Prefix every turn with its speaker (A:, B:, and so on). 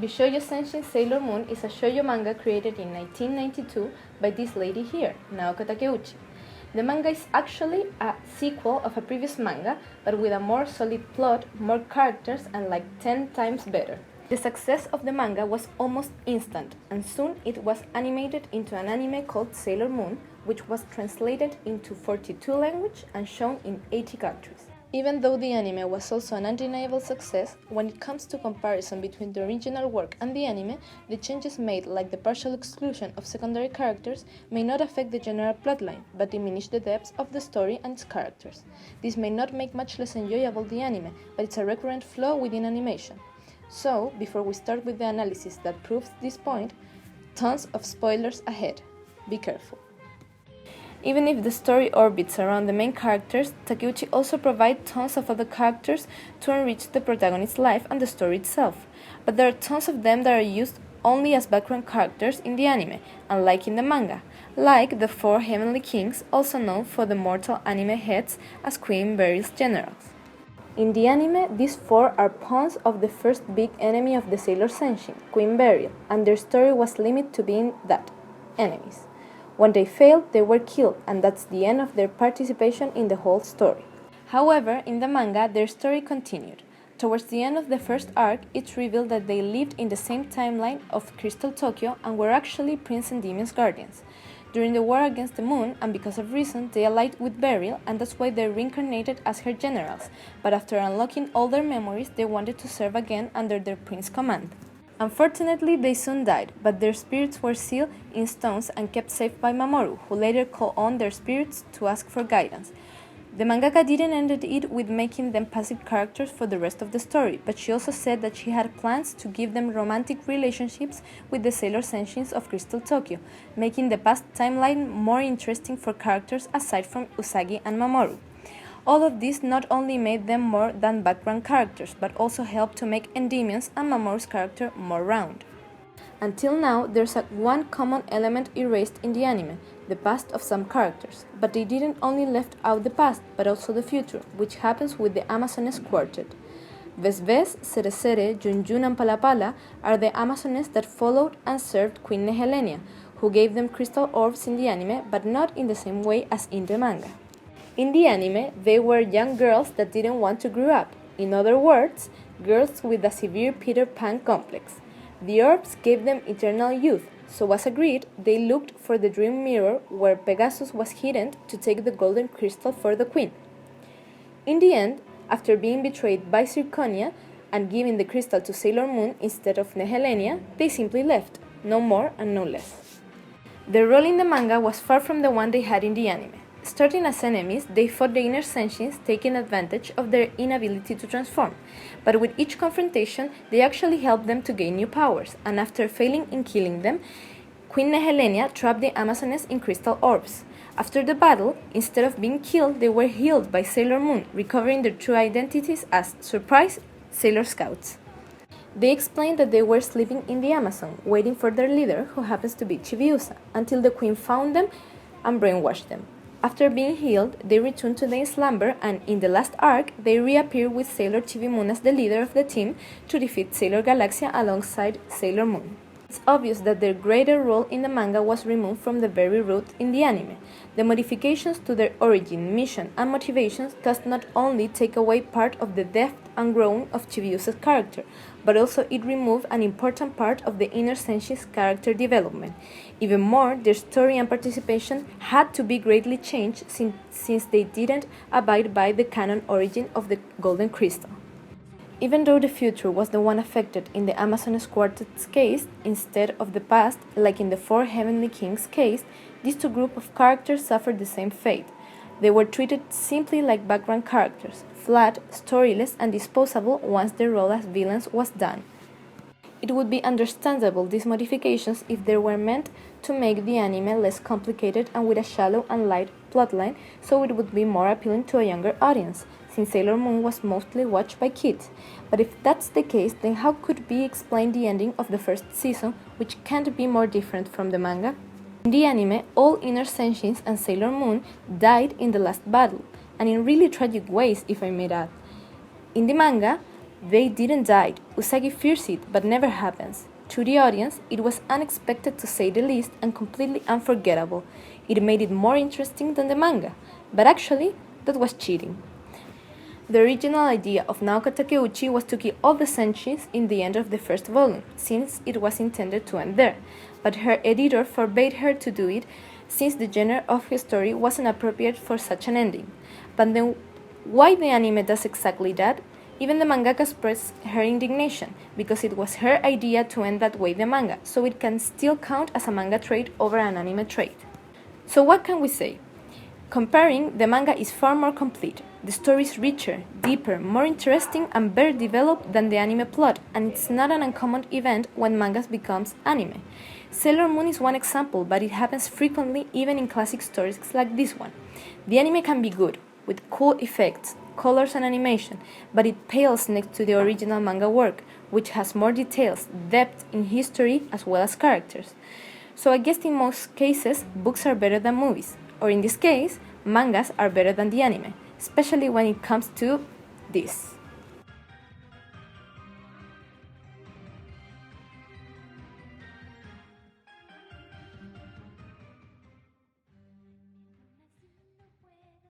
A: Bishoujo Senshin Sailor Moon is a shoujo manga created in 1992 by this lady here, Naoko Takeuchi. The manga is actually a sequel of a previous manga, but with a more solid plot, more characters, and like 10 times better. The success of the manga was almost instant, and soon it was animated into an anime called Sailor Moon, which was translated into 42 languages and shown in 80 countries. Even though the anime was also an undeniable success, when it comes to comparison between the original work and the anime, the changes made, like the partial exclusion of secondary characters, may not affect the general plotline, but diminish the depth of the story and its characters. This may not make much less enjoyable the anime, but it's a recurrent flaw within animation. So, before we start with the analysis that proves this point, tons of spoilers ahead. Be careful. Even if the story orbits around the main characters, Takeuchi also provides tons of other characters to enrich the protagonist's life and the story itself. But there are tons of them that are used only as background characters in the anime, unlike in the manga, like the 4 Heavenly Kings, also known for the mortal anime heads as Queen Beryl's generals. In the anime, these 4 are pawns of the first big enemy of the Sailor Senshin, Queen Beryl, and their story was limited to being that, enemies. When they failed, they were killed, and that's the end of their participation in the whole story. However, in the manga, their story continued. Towards the end of the first arc, it's revealed that they lived in the same timeline of Crystal Tokyo and were actually Prince Endymion's guardians. During the war against the moon, and because of reason, they allied with Beryl, and that's why they reincarnated as her generals, but after unlocking all their memories, they wanted to serve again under their prince's command. Unfortunately, they soon died, but their spirits were sealed in stones and kept safe by Mamoru, who later called on their spirits to ask for guidance. The mangaka didn't end it with making them passive characters for the rest of the story, but she also said that she had plans to give them romantic relationships with the Sailor Senshins of Crystal Tokyo, making the past timeline more interesting for characters aside from Usagi and Mamoru. All of this not only made them more than background characters, but also helped to make Endymion's and Mamoru's character more round. Until now, there's one common element erased in the anime, the past of some characters, but they didn't only left out the past, but also the future, which happens with the Amazoness quartet. Vesves, Cerecere, Junjun, and Palapala are the Amazoness that followed and served Queen Nehelenia, who gave them crystal orbs in the anime, but not in the same way as in the manga. In the anime, they were young girls that didn't want to grow up. In other words, girls with a severe Peter Pan complex. The orbs gave them eternal youth, so as agreed, they looked for the dream mirror where Pegasus was hidden to take the golden crystal for the queen. In the end, after being betrayed by Zirconia and giving the crystal to Sailor Moon instead of Nehelenia, they simply left, no more and no less. Their role in the manga was far from the one they had in the anime. Starting as enemies, they fought the inner Senshins, taking advantage of their inability to transform. But with each confrontation, they actually helped them to gain new powers, and after failing in killing them, Queen Nehelenia trapped the Amazoness in crystal orbs. After the battle, instead of being killed, they were healed by Sailor Moon, recovering their true identities as, surprise, Sailor Scouts. They explained that they were sleeping in the Amazon, waiting for their leader, who happens to be Chibiusa, until the queen found them and brainwashed them. After being healed, they returned to their slumber, and in the last arc, they reappeared with Sailor Chibi Moon as the leader of the team to defeat Sailor Galaxia alongside Sailor Moon. It's obvious that their greater role in the manga was removed from the very root in the anime. The modifications to their origin, mission, and motivations thus not only take away part of the depth and growth of Chibiusa's character, but also it removed an important part of the inner Senshin's character development. Even more, their story and participation had to be greatly changed since they didn't abide by the canon origin of the Golden Crystal. Even though the future was the one affected in the Amazoness Quartet's case instead of the past, like in the 4 Heavenly Kings' case, these two groups of characters suffered the same fate. They were treated simply like background characters, flat, storyless, and disposable once their role as villains was done. It would be understandable these modifications if they were meant to make the anime less complicated and with a shallow and light plotline, so it would be more appealing to a younger audience, since Sailor Moon was mostly watched by kids. But if that's the case, then how could we explain the ending of the first season, which can't be more different from the manga? In the anime, all inner Senshins and Sailor Moon died in the last battle, and in really tragic ways, if I may add. In the manga, They didn't die. Usagi fears it, but never happens. To the audience, it was unexpected to say the least and completely unforgettable. It made it more interesting than the manga, but actually, that was cheating. The original idea of Naoko Takeuchi was to kill all the senshis in the end of the first volume, since it was intended to end there, but her editor forbade her to do it since the genre of her story wasn't appropriate for such an ending. But then, why the anime does exactly that? Even the mangaka expressed her indignation, because it was her idea to end that way the manga, so it can still count as a manga trait over an anime trait. So what can we say? Comparing, the manga is far more complete. The story is richer, deeper, more interesting, and better developed than the anime plot, and it's not an uncommon event when manga becomes anime. Sailor Moon is one example, but it happens frequently even in classic stories like this one. The anime can be good, with cool effects, colors and animation, but it pales next to the original manga work, which has more details, depth in history as well as characters. So I guess in most cases, books are better than movies, or in this case, mangas are better than the anime, especially when it comes to this.